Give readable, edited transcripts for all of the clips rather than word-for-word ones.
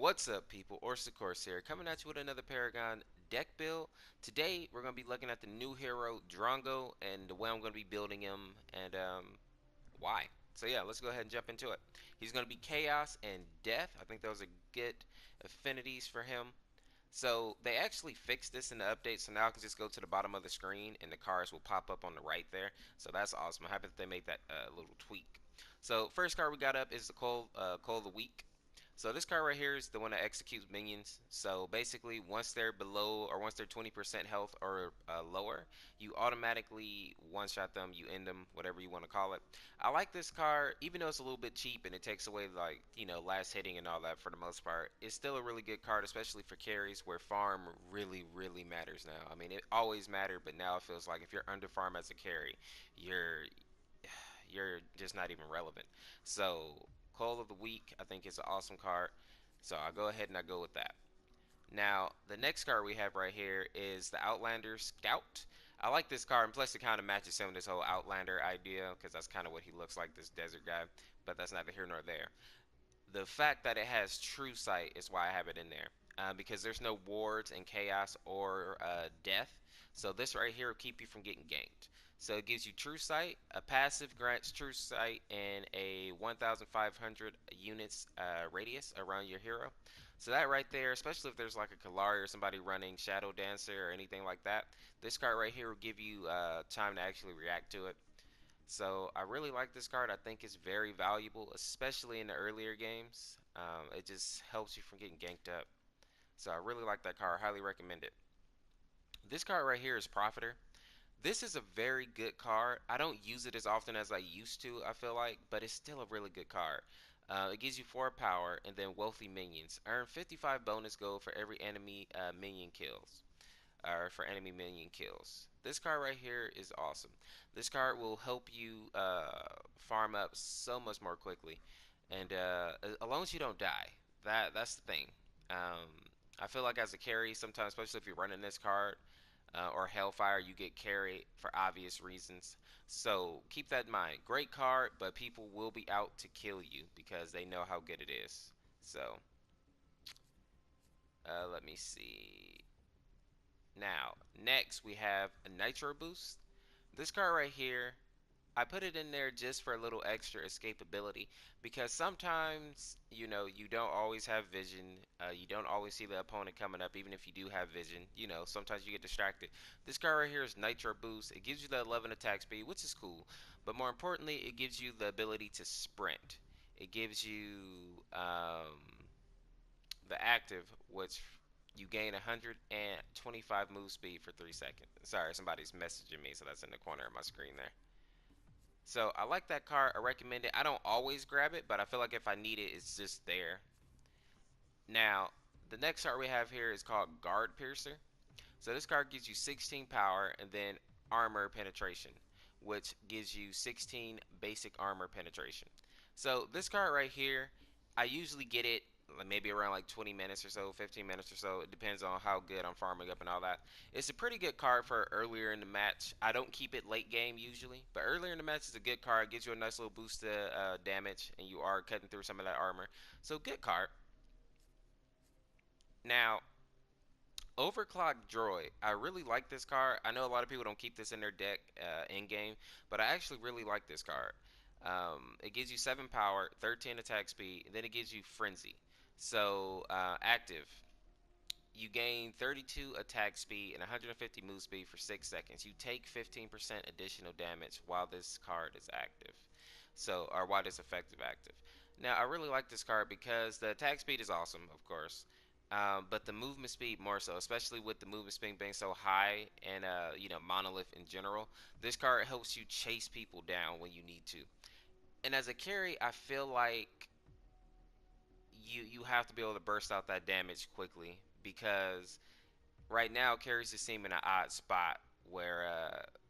What's up, people? Orseofkorse here, coming at you with another Paragon deck build. Today, we're going to be looking at the new hero, Drongo, and the way I'm going to be building him, and why. So yeah, let's go ahead and jump into it. He's going to be Chaos and Death. I think those are good affinities for him. So they actually fixed this in the update, so now I can just go to the bottom of the screen, and the cards will pop up on the right there. So that's awesome. I'm happy that they made that little tweak. So first card we got up is the Coal of the Week. So this card right here is the one that executes minions. So basically, once they're below or once they're 20% health or lower, you automatically one-shot them, you end them, whatever you want to call it. I like this card, even though it's a little bit cheap and it takes away like last hitting and all that for the most part. It's still a really good card, especially for carries where farm really matters now. I mean, it always mattered, but now it feels like if you're under farm as a carry, you're you're just not even relevant. So Call of the Week, I think, is an awesome card. So I'll go ahead and I go with that. Now, the next card we have right here is the Outlander Scout. I like this card, and plus it kind of matches him with this whole Outlander idea, because that's kind of what he looks like, this desert guy, but that's neither here nor there. The fact that it has True Sight is why I have it in there, because there's no wards and chaos or death. So this right here will keep you from getting ganked. So it gives you True Sight. A passive grants True Sight and a 1,500 units radius around your hero. So that right there, especially if there's like a Kalari or somebody running Shadow Dancer or anything like that, this card right here will give you time to actually react to it. So I really like this card. I think it's very valuable, especially in the earlier games. It just helps you from getting ganked up. So I really like that card. Highly recommend it. This card right here is Profiter. This is a very good card. I don't use it as often as I used to, I feel like, but it's still a really good card. It gives you 4 power and then wealthy minions. Earn 55 bonus gold for every enemy minion kills. Or for enemy minion kills. This card right here is awesome. This card will help you farm up so much more quickly, and as long as you don't die, that's the thing. I feel like as a carry, sometimes, especially if you're running this card or Hellfire, you get carried for obvious reasons. So keep that in mind. Great card, but people will be out to kill you because they know how good it is. So let me see. Now, next we have a Nitro Boost. This card right here, I put it in there just for a little extra escapability because sometimes, you don't always have vision. You don't always see the opponent coming up, even if you do have vision. Sometimes you get distracted. This card right here is Nitro Boost. It gives you the 11 attack speed, which is cool. But more importantly, it gives you the ability to sprint. It gives you the active, which you gain 125 move speed for 3 seconds. Sorry, somebody's messaging me, so that's in the corner of my screen there. So I like that card. I recommend it. I don't always grab it, but I feel like if I need it, it's just there. Now, the next card we have here is called Guard Piercer. So this card gives you 16 power and then armor penetration, which gives you 16 basic armor penetration. So this card right here, I usually get it maybe around like 20 minutes or so, 15 minutes or so. It depends on how good I'm farming up and all that. It's a pretty good card for earlier in the match. I don't keep it late game usually, but earlier in the match is a good card. It gives you a nice little boost to damage, and you are cutting through some of that armor. So good card. Now, Overclock Droid. I really like this card. I know a lot of people don't keep this in their deck in game, but I actually really like this card. It gives you 7 power, 13 attack speed, and then it gives you Frenzy. So, active. You gain 32 attack speed and 150 move speed for 6 seconds. You take 15% additional damage while this card is active. So, or while this effective active. Now, I really like this card because the attack speed is awesome, of course. But the movement speed more so, especially with the movement speed being so high and Monolith in general. This card helps you chase people down when you need to. And as a carry, I feel like you have to be able to burst out that damage quickly because right now carries just seem in an odd spot where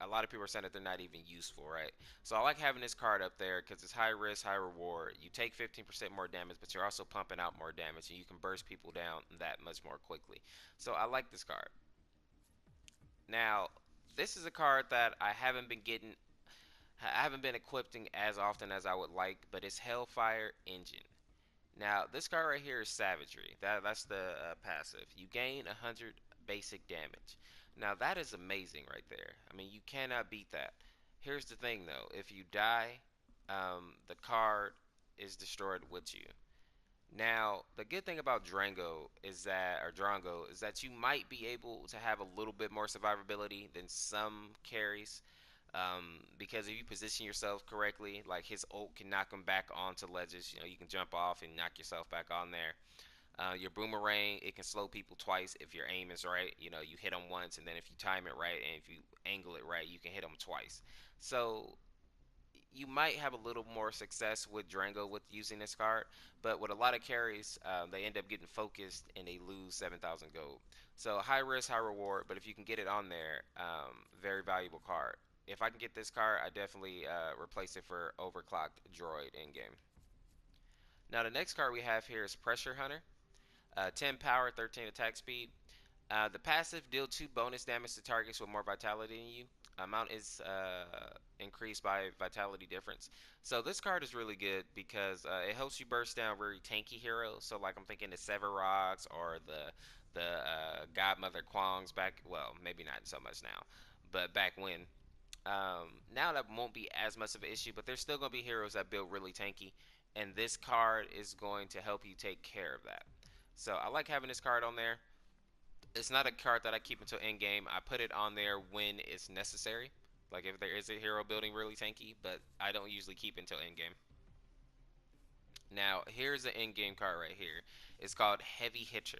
a lot of people are saying that they're not even useful, right? So I like having this card up there because it's high risk, high reward. You take 15% more damage, but you're also pumping out more damage, and you can burst people down that much more quickly. So I like this card. Now, this is a card that I haven't been equipping as often as I would like, but it's Hellfire Engine. Now this card right here is Savagery. That's the passive. You gain 100 basic damage. Now that is amazing right there. I mean, you cannot beat that. Here's the thing though, if you die, the card is destroyed with you. Now, the good thing about Drongo is that you might be able to have a little bit more survivability than some carries. Because if you position yourself correctly, like his ult can knock him back onto ledges. You know, you can jump off and knock yourself back on there. Your boomerang, it can slow people twice if your aim is right. You know, you hit them once, and then if you time it right and if you angle it right, you can hit them twice. So you might have a little more success with Drango with using this card, but with a lot of carries, they end up getting focused and they lose 7,000 gold. So high risk, high reward, but if you can get it on there, very valuable card. If I can get this card, I definitely replace it for Overclocked Droid in game. Now the next card we have here is Pressure Hunter. 10 power, 13 attack speed. The passive deal 2 bonus damage to targets with more vitality than you. Amount is increased by vitality difference. So this card is really good because it helps you burst down very tanky heroes. So like I'm thinking the Severogs or the Godmother Kwongs back. Well, maybe not so much now, but back when. Now that won't be as much of an issue, but there's still going to be heroes that build really tanky, and this card is going to help you take care of that. So I like having this card on there. It's not a card that I keep until end game. I put it on there when it's necessary, like if there is a hero building really tanky, but I don't usually keep it until end game. Now here's the end game card right here. It's called Heavy Hitter.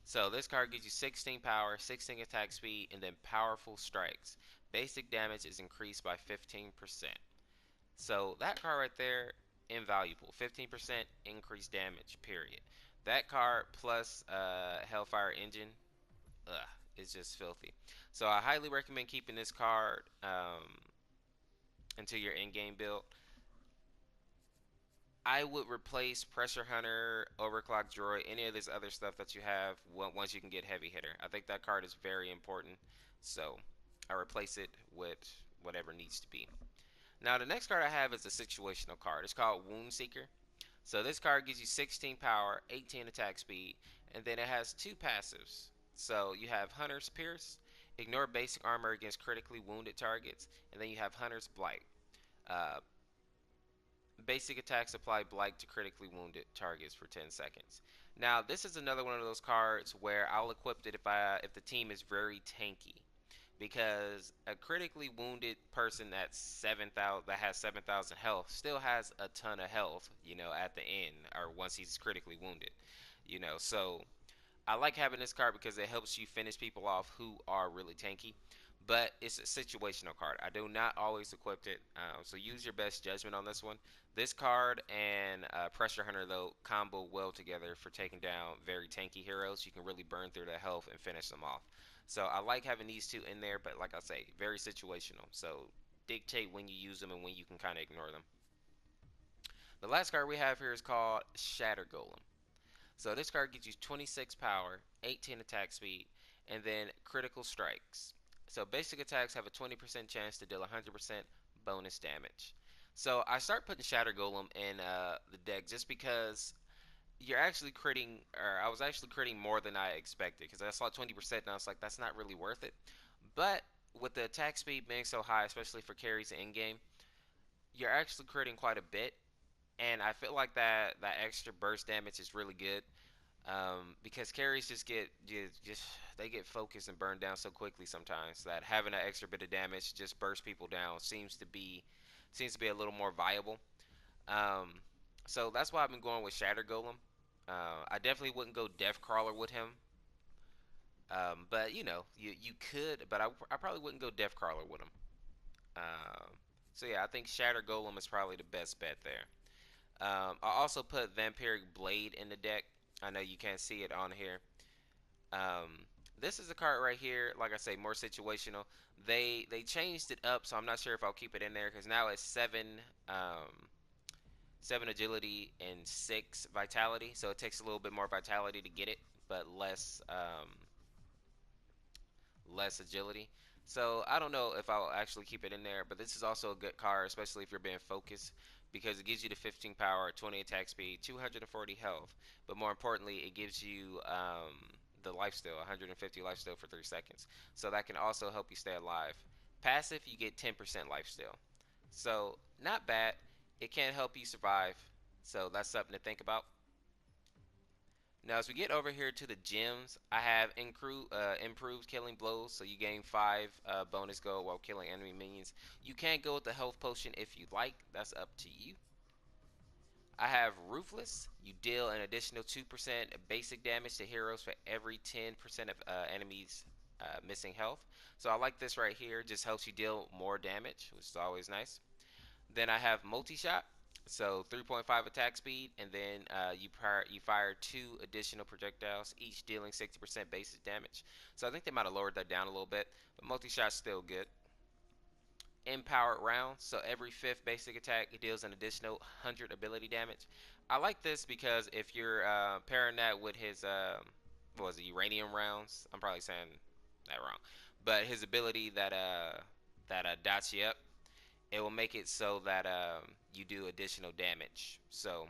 So this card gives you 16 power, 16 attack speed, and then powerful strikes. Basic damage is increased by 15%. So that card right there, invaluable. 15% increased damage, period. That card plus Hellfire Engine, ugh, it's just filthy. So I highly recommend keeping this card until your in-game build. I would replace Pressure Hunter, Overclock Droid, any of this other stuff that you have once you can get Heavy Hitter. I think that card is very important, so I replace it with whatever needs to be. Now the next card I have is a situational card. It's called Wound Seeker. So this card gives you 16 power, 18 attack speed, and then it has 2 passives. So you have Hunter's Pierce, ignore basic armor against critically wounded targets, and then you have Hunter's Blight. Uh, Basic attacks apply Blight to critically wounded targets for 10 seconds. Now this is another one of those cards where I'll equip it if the team is very tanky, because a critically wounded person that's 7,000 that has 7,000 health still has a ton of health, you know, at the end or once he's critically wounded, you know. So I like having this card because it helps you finish people off who are really tanky. But it's a situational card. I do not always equip it, so use your best judgment on this one. This card and Pressure Hunter, though, combo well together for taking down very tanky heroes. You can really burn through their health and finish them off. So I like having these two in there, but like I say, very situational. So dictate when you use them and when you can kind of ignore them. The last card we have here is called Shatter Golem. So this card gives you 26 power, 18 attack speed, and then critical strikes. So basic attacks have a 20% chance to deal 100% bonus damage. So I start putting Shatter Golem in the deck just because you're actually critting, or I was actually critting more than I expected, because I saw 20% and I was like, that's not really worth it. But with the attack speed being so high, especially for carries in game, you're actually critting quite a bit, and I feel like that extra burst damage is really good. Because carries just they get focused and burned down so quickly sometimes that having an extra bit of damage just burst people down seems to be a little more viable. Um, so that's why I've been going with Shatter Golem. I definitely wouldn't go Death Crawler with him. But you know, you could, but I probably wouldn't go Death Crawler with him. So yeah, I think Shatter Golem is probably the best bet there. I also put Vampiric Blade in the deck. I know you can't see it on here. This is a card right here. Like I say, more situational. They changed it up, so I'm not sure if I'll keep it in there because now it's 7 agility and 6 vitality. So it takes a little bit more vitality to get it, but less agility. So I don't know if I'll actually keep it in there, but this is also a good card, especially if you're being focused, because it gives you the 15 power, 20 attack speed, 240 health, but more importantly, it gives you the lifesteal, 150 lifesteal for 3 seconds. So that can also help you stay alive. Passive, you get 10% lifesteal. So not bad. It can help you survive. So that's something to think about. Now, as we get over here to the gems, I have improved killing blows, so you gain 5 bonus gold while killing enemy minions. You can go with the health potion if you like. That's up to you. I have Ruthless. You deal an additional 2% basic damage to heroes for every 10% of enemies missing health. So I like this right here. Just helps you deal more damage, which is always nice. Then I have Multi-Shot. So 3.5 attack speed, and then you fire 2 additional projectiles, each dealing 60% basic damage. So I think they might have lowered that down a little bit, but Multi-Shot's still good. Empowered Rounds. So every 5th basic attack, it deals an additional 100 ability damage. I like this because if you're pairing that with his, what was it, Uranium Rounds? I'm probably saying that wrong. But his ability that dots you up, it will make it so that you do additional damage. So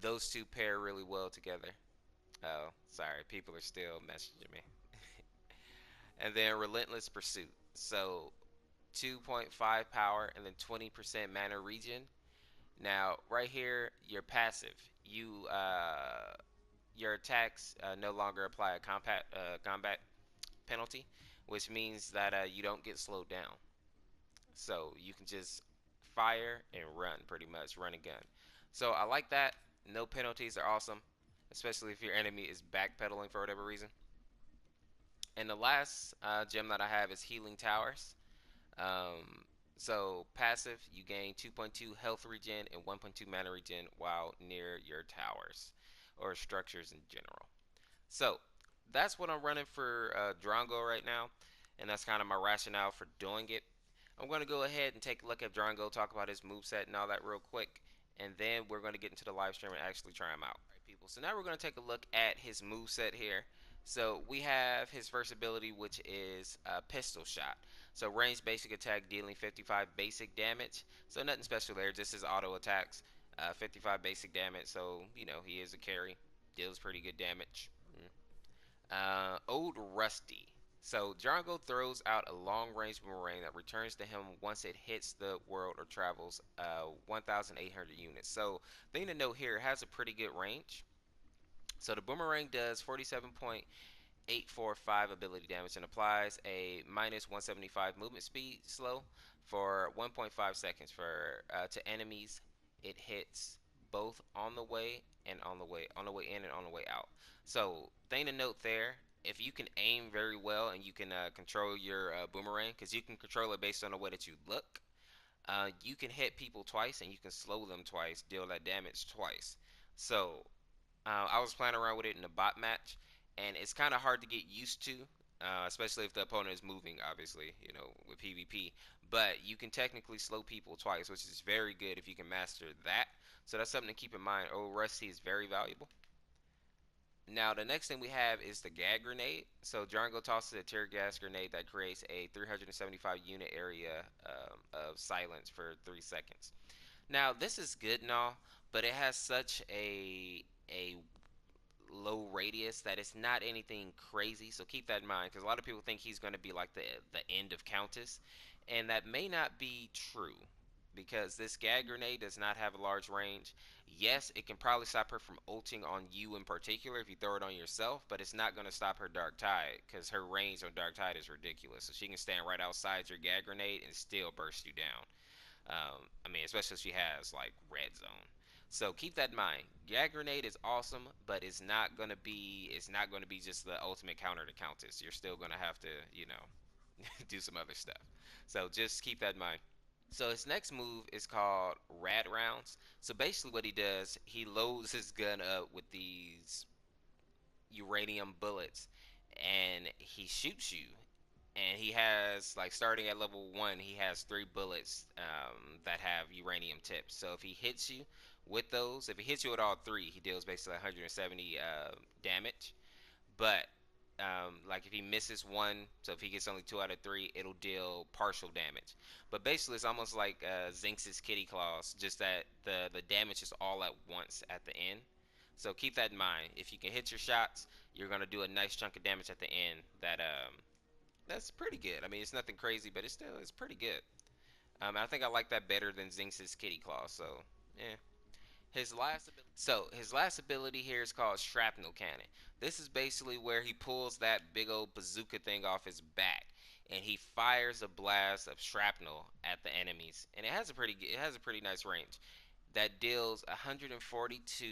those two pair really well together. Oh, sorry, people are still messaging me. And then Relentless Pursuit. So 2.5 power and then 20% mana regen. Now, right here, your passive. Your attacks no longer apply a combat penalty, which means that you don't get slowed down. So you can just fire and run, pretty much run and gun. So I like that. No penalties are awesome, especially if your enemy is backpedaling for whatever reason. And the last gem that I have is Healing Towers. So passive, you gain 2.2 health regen and 1.2 mana regen while near your towers or structures in general. So that's what I'm running for Drongo right now, and that's kind of my rationale for doing it. I'm going to go ahead and take a look at Drongo, talk about his moveset and all that real quick, and then we're going to get into the live stream and actually try him out. All right, people. So now we're going to take a look at his moveset here. So we have his first ability, which is Pistol Shot. So range basic attack, dealing 55 basic damage. So nothing special there, just his auto attacks. 55 basic damage, so you know he is a carry, deals pretty good damage. Old Rusty. So Drongo throws out a long-range boomerang that returns to him once it hits the world or travels 1,800 units. So thing to note here, it has a pretty good range. So the boomerang does 47.845 ability damage and applies a minus 175 movement speed slow for 1.5 seconds for to enemies. It hits both on the way and on the way in and on the way out. So thing to note there, if you can aim very well and you can control your boomerang, because you can control it based on the way that you look, you can hit people twice and you can slow them twice, deal that damage twice. So I was playing around with it in a bot match, and it's kind of hard to get used to, especially if the opponent is moving, obviously, you know, with PvP. But you can technically slow people twice, which is very good if you can master that. So that's something to keep in mind. Oh, Rusty is very valuable. Now, the next thing we have is the gag grenade. So Drongo tosses a tear gas grenade that creates a 375 unit area of silence for 3 seconds. Now, this is good and all, but it has such a low radius that it's not anything crazy. So keep that in mind, because a lot of people think he's going to be like the end of Countess, and that may not be true, because this gag grenade does not have a large range. Yes, it can probably stop her from ulting on you in particular if you throw it on yourself, but it's not going to stop her Dark Tide, because her range on Dark Tide is ridiculous. So she can stand right outside your gag grenade and still burst you down. I mean, especially if she has like red zone. So keep that in mind. Gag grenade is awesome, but it's not gonna be just the ultimate counter to Countess. You're still gonna have to, you know, do some other stuff. So just keep that in mind. So his next move is called Rad Rounds. So basically what he does, he loads his gun up with these uranium bullets and he shoots you. And he has, like, starting at level 1, he has 3 bullets that have uranium tips. So if he hits you with those, if he hits you with all 3, he deals basically 170 damage. But Like if he misses one, so if he gets only 2 out of 3, it'll deal partial damage. But basically, it's almost like Zinx's Kitty Claws, just that the damage is all at once at the end. So keep that in mind. If you can hit your shots, you're gonna do a nice chunk of damage at the end. That's pretty good. I mean, it's nothing crazy, but it's pretty good. I think I like that better than Zinx's Kitty Claw. So yeah. His last ability here is called Shrapnel Cannon. This is basically where he pulls that big old bazooka thing off his back, and he fires a blast of shrapnel at the enemies, and it has a pretty nice range that deals 142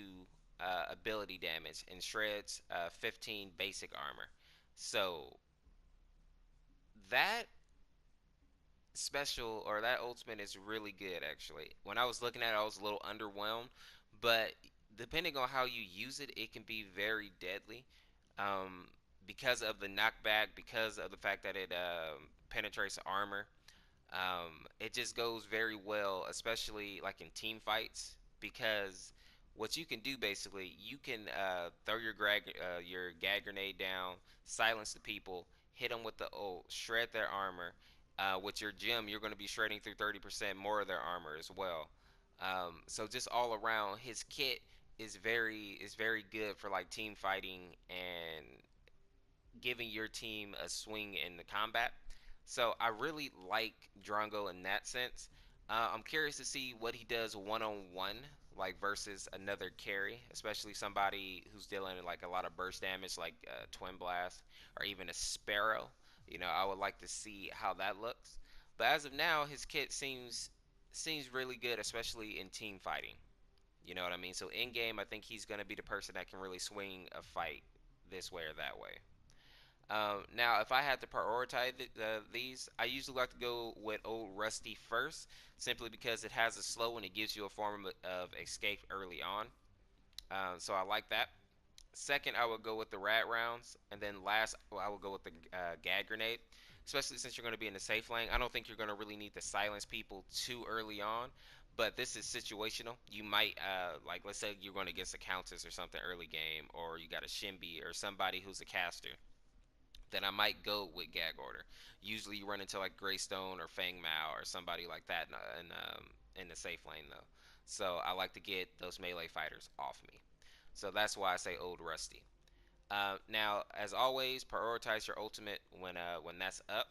ability damage and shreds 15 basic armor. So that special or that ultimate is really good actually. When I was looking at it, I was a little underwhelmed, but depending on how you use it, it can be very deadly. Um, because of the knockback, because of the fact that it penetrates armor, it just goes very well, especially like in team fights, because what you can do basically, you can throw your gag grenade down, silence the people, hit them with the ult, shred their armor. With your gem, you're going to be shredding through 30% more of their armor as well. So just all around, his kit is very good for like team fighting and giving your team a swing in the combat. So I really like Drongo in that sense. I'm curious to see what he does one on one, like versus another carry, especially somebody who's dealing like a lot of burst damage, like Twin Blast or even a Sparrow. I would like to see how that looks. But as of now, his kit seems really good, especially in team fighting. You know what I mean? So in game, I think he's gonna be the person that can really swing a fight this way or that way. Now, if I had to prioritize these, I usually like to go with Old Rusty first, simply because it has a slow and it gives you a form of escape early on. So I like that. Second, I would go with the Rad Rounds, and then last, I would go with the Gag Grenade, especially since you're going to be in the safe lane. I don't think you're going to really need to silence people too early on, but this is situational. You might, like, let's say you're going against a Countess or something early game, or you got a Shimby or somebody who's a caster, then I might go with Gag Order. Usually you run into like Greystone or Fang Mao or somebody like that in the safe lane though. So I like to get those melee fighters off me. So that's why I say Old Rusty. Now, as always, prioritize your ultimate when that's up,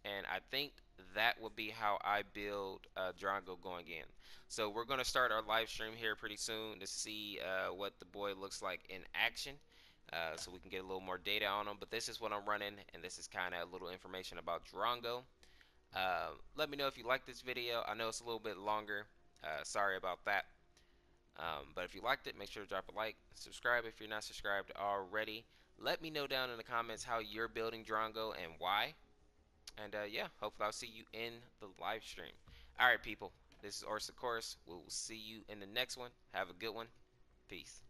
and I think that would be how I build Drongo going in. So we're gonna start our live stream here pretty soon to see what the boy looks like in action, so we can get a little more data on him. But this is what I'm running, and this is kind of a little information about Drongo. Let me know if you like this video. I know it's a little bit longer. Sorry about that. But if you liked it, make sure to drop a like, subscribe if you're not subscribed already. Let me know down in the comments how you're building Drongo and why. And yeah, hopefully I'll see you in the live stream. All right, people. This is Orseofkorse. We will see you in the next one. Have a good one. Peace.